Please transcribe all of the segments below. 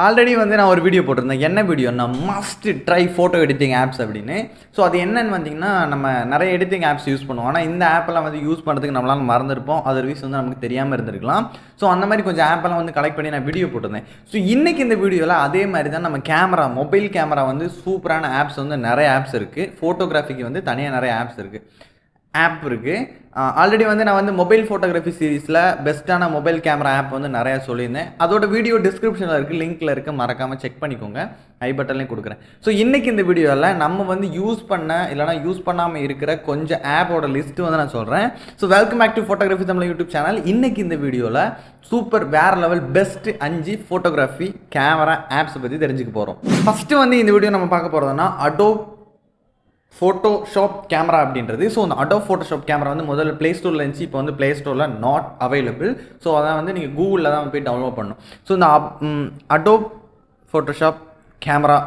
Already வந்து நான் ஒரு வீடியோ போட்டிருந்தேன். என்ன வீடியோன்னா must try photo editing apps அப்படின்னு. ஸோ அது என்னன்னு பார்த்தீங்கன்னா, நம்ம நிறைய எடிட்டிங் ஆப்ஸ் யூஸ் பண்ணுவோம். ஆனால் இந்த ஆப்பெல்லாம் வந்து யூஸ் பண்ணுறதுக்கு நம்மளால மறந்துருப்போம். அது ரீசன் வந்து நமக்கு தெரியாமல் இருந்திருக்கலாம். ஸோ அந்த மாதிரி கொஞ்சம் ஆப்பெல்லாம் வந்து கலெக்ட் பண்ணி நான் வீடியோ போட்டிருந்தேன். ஸோ இன்றைக்கி இந்த வீடியோவில் அதே மாதிரி தான் நம்ம மொபைல் கேமரா வந்து சூப்பரான ஆப்ஸ் வந்து நிறைய ஆப்ஸ் இருக்குது. ஃபோட்டோகிராஃபிக்கு வந்து தனியாக நிறைய ஆப்ஸ் இருக்குது. ஆல்ரெடி வந்து நான் வந்து மொபைல் ஃபோட்டோகிராஃபி சீரீஸில் பெஸ்ட்டான மொபைல் கேமரா ஆப் வந்து நிறையா சொல்லியிருந்தேன். அதோட வீடியோ டிஸ்கிரிப்ஷனில் இருக்குது, லிங்க்கில் இருக்குது, மறக்காமல் செக் பண்ணிக்கோங்க. ஐ பட்டன்லேயும் கொடுக்குறேன். ஸோ இன்றைக்கி இந்த வீடியோவில் நம்ம வந்து யூஸ் பண்ணாமல் இருக்கிற கொஞ்சம் ஆப்போட லிஸ்ட்டு வந்து நான் சொல்கிறேன். So welcome back to photography Tamil YouTube channel. இன்றைக்கி இந்த வீடியோவில் சூப்பர் வேறு லெவல் பெஸ்ட்டு 5 ஃபோட்டோகிராஃபி கேமரா ஆப்ஸை பற்றி தெரிஞ்சுக்க போகிறோம். ஃபஸ்ட்டு வந்து இந்த வீடியோ நம்ம பார்க்க போகிறதுனா அடோப் ஃபோட்டோஷாப் கேமரா அப்படின்றது. ஸோ அந்த அடோப் ஃபோட்டோஷாப் கேமரா வந்து முதல்ல ப்ளே ஸ்டோரில் இருந்துச்சு. இப்போ வந்து ப்ளே ஸ்டோரில் நாட் அவைலபிள். ஸோ அதான் வந்து நீங்கள் கூகுளில் தான் போய் டவுன்லோட் பண்ணணும். ஸோ இந்த Adobe Photoshop camera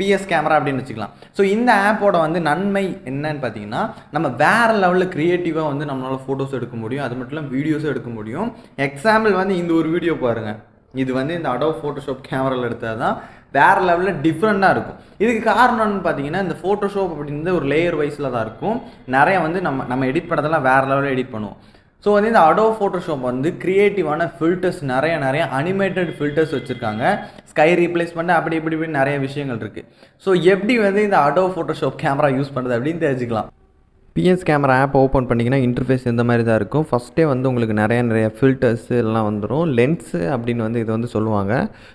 PS camera அப்படின்னு வச்சுக்கலாம். ஸோ இந்த ஆப்போட வந்து நன்மை என்னன்னு பார்த்தீங்கன்னா, நம்ம வேறு லெவலில் க்ரியேட்டிவாக வந்து நம்மளால் ஃபோட்டோஸ் எடுக்க முடியும். அது மட்டும் இல்லாமல் வீடியோஸும் எடுக்க முடியும். எக்ஸாம்பிள் வந்து இந்த ஒரு வீடியோ பாருங்கள். இது வந்து இந்த அடோப் ஃபோட்டோஷாப் கேமராவில் எடுத்தால் தான் வேறு லெவலில் டிஃப்ரெண்ட்டாக இருக்கும். இதுக்கு காரணம்னு பார்த்தீங்கன்னா, இந்த ஃபோட்டோஷாப் அப்படின்றது ஒரு லேயர் வைஸில் தான் இருக்கும். நிறையா வந்து நம்ம எடிட் பண்ணதெல்லாம் வேறு லெவலில் எடிட் பண்ணுவோம். ஸோ வந்து இந்த அடோப் ஃபோட்டோஷாப் வந்து க்ரியேட்டிவான ஃபில்டர்ஸ் நிறைய அனிமேட்டட் ஃபில்டர்ஸ் வச்சுருக்காங்க. ஸ்கை ரீப்ளேஸ்மெண்ட் அப்படி இப்படி நிறைய விஷயங்கள் இருக்குது. ஸோ எப்படி வந்து இந்த அடோப் ஃபோட்டோஷாப் கேமரா யூஸ் பண்ணுறது அப்படின்னு தெரிஞ்சுக்கலாம். பிஎஸ் கேமரா ஆப் ஓப்பன் பண்ணிங்கன்னா இன்டர்ஃபேஸ் இந்த மாதிரி தான் இருக்கும். ஃபஸ்ட்டே வந்து உங்களுக்கு நிறைய ஃபில்டர்ஸ் எல்லாம் வந்துடும். லென்ஸு அப்படின்னு வந்து இதை வந்து சொல்லுவாங்க.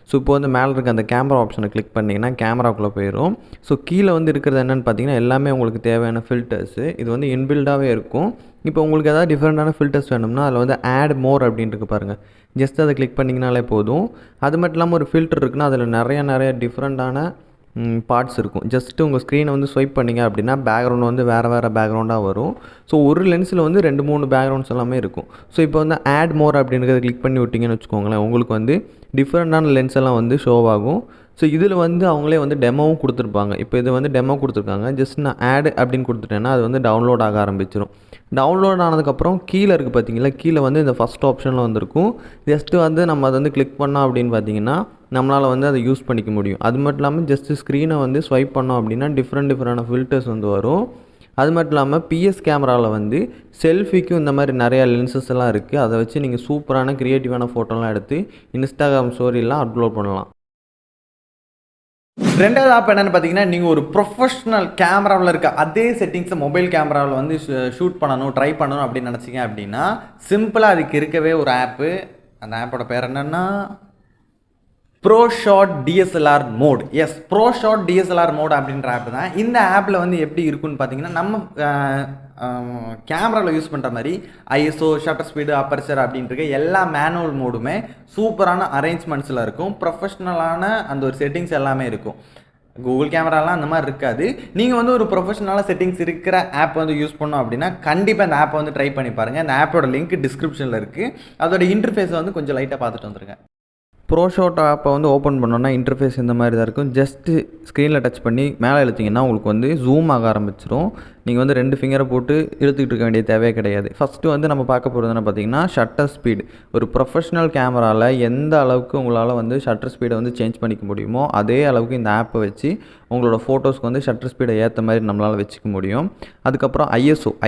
ஸோ இப்போ வந்து மேலே இருக்க அந்த கேமரா ஆப்ஷனை கிளிக் பண்ணிங்கன்னா கேமராக்குள்ளே போயிடும். ஸோ கீழே வந்து இருக்கிறது என்னென்னு பார்த்தீங்கன்னா, எல்லாமே உங்களுக்கு தேவையான ஃபில்டர்ஸு. இது வந்து இன்பில்டாகவே இருக்கும். இப்போ உங்களுக்கு ஏதாவது டிஃப்ரெண்ட்டான ஃபில்டர்ஸ் வேணும்னா அதில் வந்து ஆட் மோர் அப்படின்ட்டு பாருங்கள். ஜஸ்ட் அதை கிளிக் பண்ணிங்கனாலே போதும். அது மட்டும் இல்லாமல் ஒரு ஃபில்டர் இருக்குன்னா அதில் நிறைய டிஃப்ரெண்ட்டான பார்ட்ஸ் இருக்கும். ஜஸ்ட்டு உங்கள் ஸ்க்ரீனை வந்து ஸ்வைப் பண்ணிங்க அப்படின்னா பேக்ரவுண்ட் வந்து வேறு பேக்ரவுண்டாக வரும். ஸோ ஒரு லென்ஸில் வந்து 2-3 பேக்ரவுண்ட்ஸ் எல்லாமே இருக்கும். ஸோ இப்போ வந்து ஆட் மோர் அப்படின்றத கிளிக் பண்ணி விட்டிங்கன்னு வச்சுக்கோங்களேன், உங்களுக்கு வந்து டிஃப்ரெண்ட்டான லென்ஸ் எல்லாம் வந்து ஷோ ஆகும். ஸோ இதில் வந்து அவங்களே வந்து டெமோவும் கொடுத்துருப்பாங்க. இப்போ இது வந்து டெமோ கொடுத்துருக்காங்க. ஜஸ்ட் நான் ஆட் அப்படின்னு கொடுத்துட்டேன்னா அது வந்து டவுன்லோட் ஆக ஆரம்பிச்சிடும். டவுன்லோட் ஆனதுக்கப்புறம் கீழே இருக்குது பார்த்தீங்களா, கீழே வந்து இந்த ஃபஸ்ட் ஆப்ஷனில் வந்துருக்கும். ஜஸ்ட்டு வந்து நம்ம அதை வந்து கிளிக் பண்ணோம் அப்படின்னு பார்த்தீங்கன்னா நம்மளால் வந்து அதை யூஸ் பண்ணிக்க முடியும். அது மட்டும் இல்லாமல் ஜஸ்ட்டு ஸ்க்ரீனை வந்து ஸ்வைப் பண்ணோம் அப்படின்னா டிஃப்ரெண்டான ஃபில்டர்ஸ் வந்து வரும். அது மட்டும் இல்லாமல் பிஎஸ் கேமராவில் வந்து செல்ஃபிக்கும் இந்த மாதிரி நிறையா லென்சஸ் எல்லாம் இருக்குது. அதை வச்சு நீங்கள் சூப்பரான க்ரியேட்டிவான ஃபோட்டோலாம் எடுத்து இன்ஸ்டாகிராம் ஸ்டோரிலாம் அப்லோட் பண்ணலாம். ரெண்டாவது ஆப் என்னென்னு பார்த்தீங்கன்னா, நீங்கள் ஒரு ப்ரொஃபஷ்னல் கேமராவில் இருக்க அதே செட்டிங்ஸை மொபைல் கேமராவில் வந்து ஷூட் பண்ணணும், ட்ரை பண்ணணும் அப்படின்னு நினச்சிங்க அப்படின்னா சிம்பிளாக அதுக்கு இருக்கவே ஒரு ஆப்பு. அந்த ஆப்போட பேர் என்னென்னா ProShot DSLR mode. Yes, ProShot DSLR mode அப்படின்ற ஆப் தான். இந்த ஆப்பில் வந்து எப்படி இருக்குன்னு பார்த்தீங்கன்னா, நம்ம கேமராவில் யூஸ் பண்ணுற மாதிரி ஐஎஸ்ஓ, ஷட்டர் ஸ்பீடு, அப்பர்ச்சர் அப்படின்ட்டு எல்லா மேனுவல் மோடுமே சூப்பரான அரேஞ்ச்மெண்ட்ஸில் இருக்கும். ப்ரொஃபஷ்னலான அந்த ஒரு செட்டிங்ஸ் எல்லாமே இருக்கும். கூகுள் கேமராலாம் அந்த மாதிரி இருக்காது. நீங்கள் வந்து ஒரு ப்ரொஃபஷனலான செட்டிங்ஸ் இருக்கிற ஆப் வந்து யூஸ் பண்ணோம் அப்படின்னா கண்டிப்பாக இந்த ஆப்பை வந்து ட்ரை பண்ணி பாருங்கள். இந்த ஆப்போட லிங்க் டிஸ்கிரிப்ஷனில் இருக்குது. அதோட இன்டர்ஃபேஸை வந்து கொஞ்சம் லைட்டாக பார்த்துட்டு வந்துருங்க. ப்ரோஷாட் ஆப்பை வந்து ஓப்பன் பண்ணோன்னா இன்டர்ஃபேஸ் இந்த மாதிரி தான் இருக்கும். ஜஸ்ட்டு ஸ்க்ரீனில் டச் பண்ணி மேலே இழுத்திங்கன்னா உங்களுக்கு வந்து ஜூம் ஆக ஆரம்பிச்சிடும். நீங்கள் வந்து 2 ஃபிங்கரை போட்டு இழுத்துக்கிட்டு இருக்க வேண்டிய தேவையே கிடையாது. ஃபஸ்ட்டு வந்து நம்ம பார்க்க போகிறதுன்னு பார்த்தீங்கன்னா ஷட்டர் ஸ்பீடு. ஒரு ப்ரொஃபஷ்னல் கேமராவில் எந்த அளவுக்கு உங்களால் வந்து ஷட்டர் ஸ்பீடை வந்து சேஞ்ச் பண்ணிக்க முடியுமோ அதே அளவுக்கு இந்த ஆப்பை வச்சு உங்களோட ஃபோட்டோஸ்க்கு வந்து ஷட்டர் ஸ்பீடை ஏற்ற மாதிரி நம்மளால் வச்சுக்க முடியும். அதுக்கப்புறம்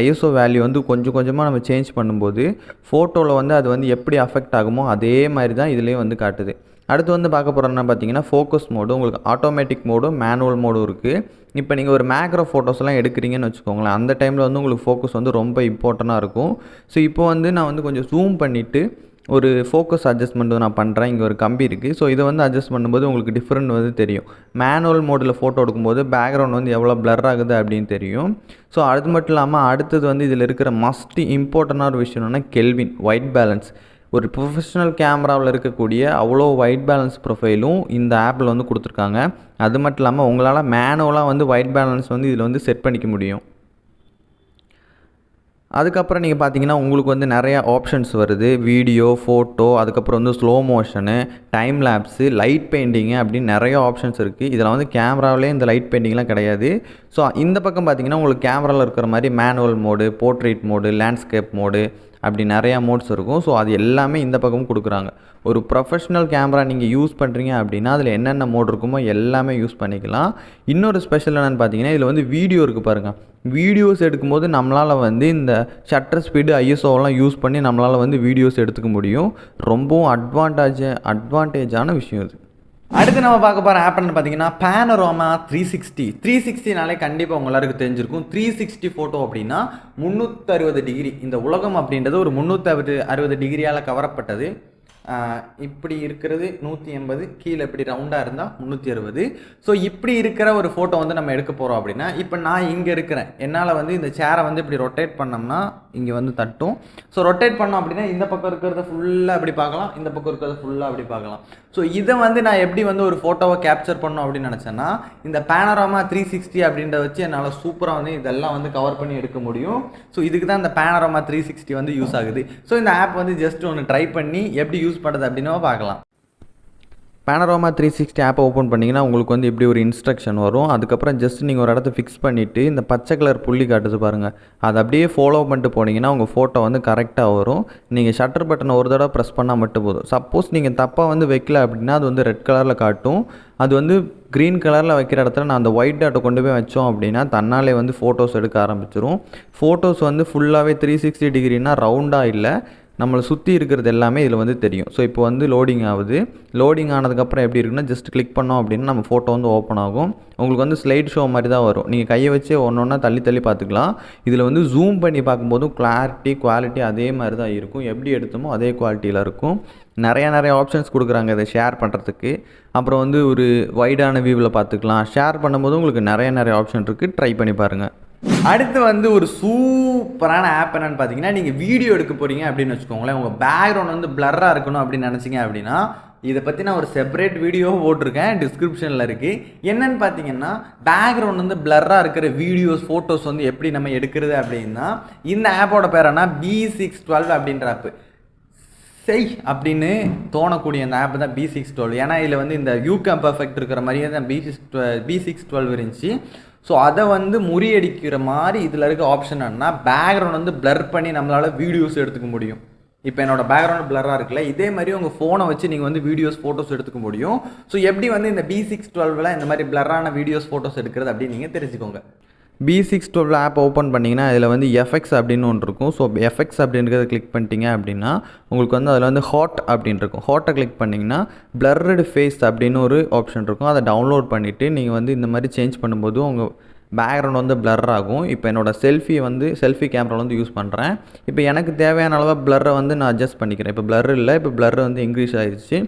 ஐஎஸ்ஓ வேல்யூ வந்து கொஞ்சமாக நம்ம சேஞ்ச் பண்ணும்போது ஃபோட்டோவில் வந்து அது வந்து எப்படி அஃபெக்ட் ஆகுமோ அதே மாதிரி தான் இதுலேயும் வந்து காட்டுது. அடுத்து வந்து பார்க்க போகிறோன்னா பார்த்தீங்கன்னா ஃபோக்கஸ் மோடு. உங்களுக்கு ஆட்டோமேட்டிக் மோடும் மேனுவல் மோடும் இருக்குது. இப்போ நீங்கள் ஒரு மேக்ரோ ஃபோட்டோஸ்லாம் எடுக்கிறீங்கன்னு வச்சுக்கோங்களேன், அந்த டைமில் வந்து உங்களுக்கு ஃபோக்கஸ் வந்து ரொம்ப இம்பார்ட்டண்ட்டாக இருக்கும். ஸோ இப்போ வந்து நான் வந்து கொஞ்சம் ஜூம் பண்ணிவிட்டு ஒரு ஃபோக்கஸ் அட்ஜஸ்ட்மெண்ட் நான் பண்ணுறேன். இங்கே ஒரு கம்பி இருக்குது. ஸோ இதை வந்து அட்ஜஸ்ட் பண்ணும்போது உங்களுக்கு டிஃப்ரெண்ட் வந்து தெரியும். மேனுவல் மோடில் ஃபோட்டோ எடுக்கும்போது பேக்ரவுண்ட் வந்து எவ்வளோ பிளர் ஆகுது அப்படின்னு தெரியும். ஸோ அது மட்டும் இல்லாமல் அடுத்தது வந்து இதில் இருக்கிற மஸ்ட் இம்பார்ட்டண்டான ஒரு விஷயம் என்னென்னா கெல்வின் ஒயிட் பேலன்ஸ். ஒரு ப்ரொஃபஷ்னல் கேமராவில் இருக்கக்கூடிய அவ்வளோ ஒயிட் பேலன்ஸ் ப்ரொஃபைலும் இந்த ஆப்பில் வந்து கொடுத்துருக்காங்க. அது மட்டும் இல்லாமல் உங்களால் மேனுவலாக வந்து ஒயிட் பேலன்ஸ் வந்து இதில் வந்து செட் பண்ணிக்க முடியும். அதுக்கப்புறம் நீங்கள் பார்த்தீங்கன்னா உங்களுக்கு வந்து நிறையா ஆப்ஷன்ஸ் வருது. வீடியோ, ஃபோட்டோ, அதுக்கப்புறம் வந்து slow மோஷனு, time lapse, light painting அப்படின்னு நிறைய ஆப்ஷன்ஸ் இருக்குது. இதில் வந்து கேமராவிலே இந்த லைட் பெயிண்டிங்லாம் கிடையாது. ஸோ இந்த பக்கம் பார்த்தீங்கன்னா உங்களுக்கு கேமராவில் இருக்கிற மாதிரி manual mode, portrait mode, landscape mode, அப்படி நிறையா மோட்ஸ் இருக்கும். ஸோ அது எல்லாமே இந்த பக்கமும் கொடுக்குறாங்க. ஒரு ப்ரொஃபஷ்னல் கேமரா நீங்கள் யூஸ் பண்ணுறீங்க அப்படின்னா அதில் என்னென்ன மோட் இருக்குமோ எல்லாமே யூஸ் பண்ணிக்கலாம். இன்னொரு ஸ்பெஷல் என்னென்னு பார்த்தீங்கன்னா இதில் வந்து வீடியோ இருக்குது பாருங்கள். வீடியோஸ் எடுக்கும்போது நம்மளால் வந்து இந்த ஷட்டர் ஸ்பீடு ஐஎஸ்ஓலாம் யூஸ் பண்ணி நம்மளால் வந்து வீடியோஸ் எடுத்துக்க முடியும். ரொம்பவும் அட்வான்டேஜான விஷயம் இது. அடுத்து நம்ம பார்க்க போகிற ஆப்னு பார்த்தீங்கன்னா panorama 360. 360நாலே கண்டிப்பாக உங்க எல்லாருக்கும் தெரிஞ்சிருக்கும். 360 ஃபோட்டோ அப்படின்னா 360 டிகிரி. இந்த உலகம் அப்படின்றது ஒரு 360 டிகிரியால் கவரப்பட்டது. இப்படி இருக்கிறது 180, கீழே இப்படி ரவுண்டாக இருந்தால் 360. ஸோ இப்படி இருக்கிற ஒரு ஃபோட்டோ வந்து நம்ம எடுக்க போகிறோம் அப்படின்னா, இப்போ நான் இங்கே இருக்கிறேன், என்னால் வந்து இந்த சேரை வந்து இப்படி ரொட்டேட் பண்ணோம்னா இங்கே வந்து தட்டும். ஸோ ரொட்டேட் பண்ணோம் அப்படின்னா இந்த பக்கம் இருக்கிறத ஃபுல்லாக அப்படி பார்க்கலாம், இந்த பக்கம் இருக்கிறத ஃபுல்லாக அப்படி பார்க்கலாம். ஸோ இதை வந்து நான் எப்படி வந்து ஒரு ஃபோட்டோவை கேப்சர் பண்ணணும் அப்படின்னு நினச்சேன்னா, இந்த panorama 360 அப்படின்றத வச்சு என்னால் சூப்பராக வந்து இதெல்லாம் வந்து கவர் பண்ணி எடுக்க முடியும். ஸோ இதுக்கு தான் இந்த panorama 360 வந்து யூஸ் ஆகுது. ஸோ இந்த ஆப் வந்து ஜஸ்ட் ஒன்று ட்ரை பண்ணி எப்படி யூஸ் பண்ணுறது அப்படின்னு பார்க்கலாம். panorama 360 ஆப்பை ஓப்பன் பண்ணிங்கன்னா உங்களுக்கு வந்து இப்படி ஒரு இன்ஸ்ட்ரக்ஷன் வரும். அதுக்கப்புறம் ஜஸ்ட் நீங்கள் ஒரு இடத்த ஃபிக்ஸ் பண்ணிவிட்டு இந்த பச்சை கலர் புள்ளி காட்டுது பாருங்கள், அதை அப்படியே ஃபாலோ பண்ணிட்டு போனீங்கன்னா உங்கள் ஃபோட்டோ வந்து கரெக்டாக வரும். நீங்கள் ஷட்டர் பட்டனை ஒரு தடவை ப்ரெஸ் பண்ணால் மட்டும் போதும். சப்போஸ் நீங்கள் தப்பாக வந்து வைக்கல அப்படின்னா அது வந்து ரெட் கலரில் காட்டும். அது வந்து க்ரீன் கலரில் வைக்கிற இடத்துல நான் அந்த ஒயிட் டாட்டை கொண்டு போய் வச்சோம் அப்படின்னா தன்னாலே வந்து ஃபோட்டோஸ் எடுக்க ஆரம்பிச்சிடும். ஃபோட்டோஸ் வந்து ஃபுல்லாகவே 360 டிகிரினா ரவுண்டாக இல்லை, நம்மளை சுற்றி இருக்கிறது எல்லாமே இதில் வந்து தெரியும். ஸோ இப்போ வந்து லோடிங் ஆகுது. லோடிங் ஆனதுக்கப்புறம் எப்படி இருக்குன்னா ஜஸ்ட் கிளிக் பண்ணோம் அப்படின்னா நம்ம ஃபோட்டோ வந்து ஓப்பன் ஆகும். உங்களுக்கு வந்து ஸ்லைட் ஷோ மாதிரி தான் வரும். நீங்கள் கையை வச்சு ஒன்று ஒன்றா தள்ளி பார்த்துக்கலாம். இதில் வந்து ஜூம் பண்ணி பார்க்கும்போதும் குவாலிட்டி அதே மாதிரி தான் இருக்கும். எப்படி எடுத்தோமோ அதே குவாலிட்டியில் இருக்கும். நிறைய ஆப்ஷன்ஸ் கொடுக்குறாங்க இதை ஷேர் பண்ணுறதுக்கு. அப்புறம் வந்து ஒரு வைடான வியூவில் பார்த்துக்கலாம். ஷேர் பண்ணும்போது உங்களுக்கு நிறைய ஆப்ஷன் இருக்குது. ட்ரை பண்ணி பாருங்கள். அடுத்து வந்து ஒரு சூப்பரான ஆப் என்னன்னு பார்த்தீங்கன்னா, நீங்கள் வீடியோ எடுக்க போகிறீங்க அப்படின்னு வச்சுக்கோங்களேன், உங்கள் பேக்ரவுண்ட் வந்து பிளர்ராக இருக்கணும் அப்படின்னு நினச்சிங்க அப்படின்னா, இதை பற்றி நான் ஒரு செப்பரேட் வீடியோ போட்டிருக்கேன், டிஸ்கிரிப்ஷனில் இருக்குது. என்னென்னு பார்த்தீங்கன்னா, பேக்ரவுண்ட் வந்து பிளர்ராக இருக்கிற வீடியோஸ் ஃபோட்டோஸ் வந்து எப்படி நம்ம எடுக்கிறது அப்படின்னா, இந்த ஆப்போட பேர் என்ன B612 அப்படின்ற ஆப்பு. அப்படின்னு தோணக்கூடிய அந்த ஆப் தான் B612. ஏன்னா இதில் வந்து இந்த யூகம் பர்ஃபெக்ட் இருக்கிற மாதிரியே தான் B612 இருந்துச்சு. ஸோ அதை வந்து முறியடிக்கிற மாதிரி இதில் இருக்க ஆப்ஷன் என்னன்னா, பேக்ரவுண்ட் வந்து பிளர் பண்ணி நம்மளால் வீடியோஸ் எடுத்துக்க முடியும். இப்போ என்னோட பேக்ரவுண்ட் பிளராக இருக்குல்ல, இதே மாதிரி உங்கள் ஃபோனை வச்சு நீங்கள் வந்து வீடியோஸ் ஃபோட்டோஸ் எடுத்துக்க முடியும். ஸோ எப்படி வந்து இந்த B612 இந்த மாதிரி பிளரான வீடியோஸ் ஃபோட்டோஸ் எடுக்கிறது அப்படின்னு நீங்கள் தெரிஞ்சுக்கோங்க. B612 ஆப் ஓப்பன் பண்ணிங்கன்னா இதில் வந்து எஃபெக்ட்ஸ் அப்படின்னு ஒன்று இருக்கும். ஸோ எஃபெக்ட்ஸ் அப்படின்றத கிளிக் பண்ணிட்டீங்க அப்படின்னா உங்களுக்கு வந்து அதில் வந்து ஹாட் அப்படின்னு இருக்கும். ஹாட்டை கிளிக் பண்ணிங்கன்னா பிளர்டு ஃபேஸ் அப்படின்னு ஒரு ஆப்ஷன் இருக்கும். அதை டவுன்லோட் பண்ணிவிட்டு நீங்கள் வந்து இந்த மாதிரி சேஞ்ச் பண்ணும்போது உங்கள் பேக்ரவுண்ட் வந்து பிளர் ஆகும். இப்போ என்னோடய செல்ஃபி கேமராவில் வந்து யூஸ் பண்ணுறேன். இப்போ எனக்கு தேவையான அளவு பிளரை வந்து நான் அட்ஜஸ்ட் பண்ணிக்கிறேன். இப்போ பிளர் இல்லை, இப்போ பிளர் வந்து இன்க்ரீஸ் ஆகிடுச்சு.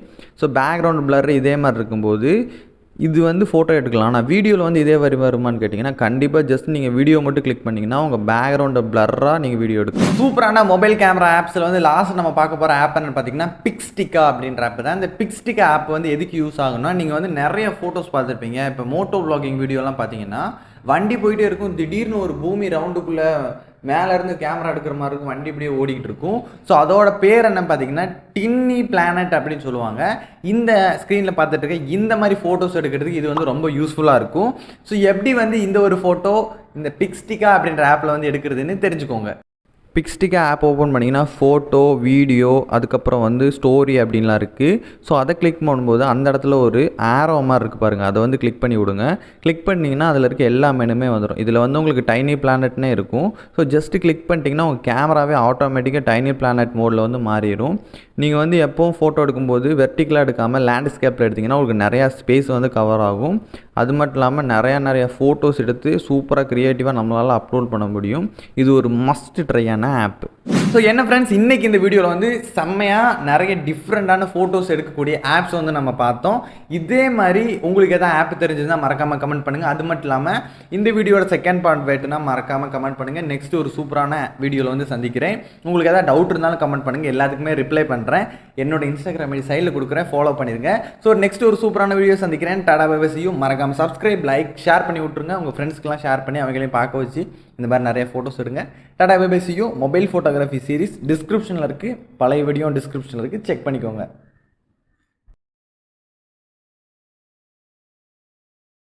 ஸோ பேக்ரவுண்ட் பிளர் இதே மாதிரி இருக்கும்போது இது வந்து ஃபோட்டோ எடுக்கலாம். ஆனால் வீடியோவில் வந்து இதே வருமானு கேட்டிங்கன்னா கண்டிப்பாக ஜஸ்ட் நீங்கள் வீடியோ மட்டும் கிளிக் பண்ணிங்கன்னா உங்கள் பேக்ரவுண்டை பிளர்ராக நீங்கள் வீடியோ எடுக்கலாம். சூப்பரான மொபைல் கேமரா ஆப்ஸில் வந்து லாஸ்ட் நம்ம பார்க்க போகிற ஆப் என்னன்னு பார்த்தீங்கன்னா Pixtica அப்படின்ற ஆப் தான். இந்த Pixtica ஆப் வந்து எதுக்கு யூஸ் ஆகும்னா, நீங்கள் வந்து நிறைய ஃபோட்டோஸ் பார்த்துருப்பீங்க. இப்போ மோட்டோ வ்ளாகிங் வீடியோலாம் பார்த்தீங்கன்னா வண்டி போயிட்டே இருக்கும், திடீர்னு ஒரு பூமி ரவுண்டுக்குள்ளே மேலேருந்து கேமரா எடுக்கிற மாதிரி இருக்கும், வண்டி இப்படியே ஓடிக்கிட்டு இருக்கும். ஸோ அதோட பேர் என்ன பார்த்தீங்கன்னா டின்னி பிளானட் அப்படின்னு சொல்லுவாங்க. இந்த ஸ்க்ரீனில் பார்த்துட்டு இருக்க இந்த மாதிரி ஃபோட்டோஸ் எடுக்கிறதுக்கு இது வந்து ரொம்ப யூஸ்ஃபுல்லாக இருக்கும். ஸோ எப்படி வந்து இந்த ஒரு ஃபோட்டோ இந்த Pixtica அப்படின்ற ஆப்பில் வந்து எடுக்கிறதுன்னு தெரிஞ்சுக்கோங்க. Pixtica ஆப் ஓப்பன் பண்ணிங்கன்னா ஃபோட்டோ, வீடியோ, அதுக்கப்புறம் வந்து ஸ்டோரி அப்படின்லாம் இருக்குது. ஸோ அதை கிளிக் பண்ணும்போது அந்த இடத்துல ஒரு ஆரோ மாதிரி இருக்குது பாருங்கள், அதை வந்து கிளிக் பண்ணி விடுங்க. கிளிக் பண்ணிங்கன்னா அதில் இருக்க எல்லா மெனுமே வந்துடும். இதில் வந்து உங்களுக்கு டைனி பிளானட்னே இருக்கும். ஸோ ஜஸ்ட்டு கிளிக் பண்ணிட்டீங்கன்னா உங்கள் கேமராவே ஆட்டோமேட்டிக்காக டைனி பிளானட் மோடில் வந்து மாறிடும். நீங்கள் வந்து எப்போவும் ஃபோட்டோ எடுக்கும்போது வெர்டிக்கலாக எடுக்காமல் லேண்ட்ஸ்கேப்பில் எடுத்திங்கன்னா உங்களுக்கு நிறையா ஸ்பேஸ் வந்து கவர் ஆகும். அது மட்டும் இல்லாமல் நிறையா ஃபோட்டோஸ் எடுத்து சூப்பராக க்ரியேட்டிவாக நம்மளால் அப்லோட் பண்ண முடியும். இது ஒரு மஸ்ட் ட்ரையான ஆப். ஸோ என்ன ஃப்ரெண்ட்ஸ், இன்றைக்கி இந்த வீடியோவில் வந்து செம்மையாக நிறைய டிஃப்ரெண்ட்டான ஃபோட்டோஸ் எடுக்கக்கூடிய ஆப்ஸ் வந்து நம்ம பார்த்தோம். இதே மாதிரி உங்களுக்கு எதாவது ஆப் தெரிஞ்சதுன்னா மறக்காமல் கமெண்ட் பண்ணுங்கள். அது மட்டும் இல்லாமல் இந்த வீடியோட செகண்ட் பார்ட் வேட்டுனா மறக்காமல் கமெண்ட் பண்ணுங்கள். நெக்ஸ்ட் ஒரு சூப்பரான வீடியோவில் வந்து சந்திக்கிறேன். உங்களுக்கு எதாவது டவுட் இருந்தாலும் கமெண்ட் பண்ணுங்கள், எல்லாத்துக்குமே ரிப்ளை பண்ணுறேன். என்னோட இன்ஸ்டாகிராம் ஐடி சைடில் கொடுக்குறேன், ஃபாலோ பண்ணிடுங்க. ஸோ நெக்ஸ்ட் ஒரு சூப்பரான வீடியோ சந்திக்கிறேன். Tata bye bye, see you. மறக்காமல் சப்ஸ்கிரைப், லைக், ஷேர் பண்ணி விட்ருங்க. உங்கள் ஃப்ரெண்ட்ஸ்க்கெலாம் ஷேர் பண்ணி அவங்களையும் பார்க்க வச்சு இந்த மாதிரி நிறைய ஃபோட்டோஸ் எடுங்க. Tata bye bye, see you. Mobile photography series டிஸ்கிரிப்ஷனில் இருக்குது, பழைய வீடியோ டிஸ்கிரிப்ஷனில் இருக்குது, செக் பண்ணிக்கோங்க.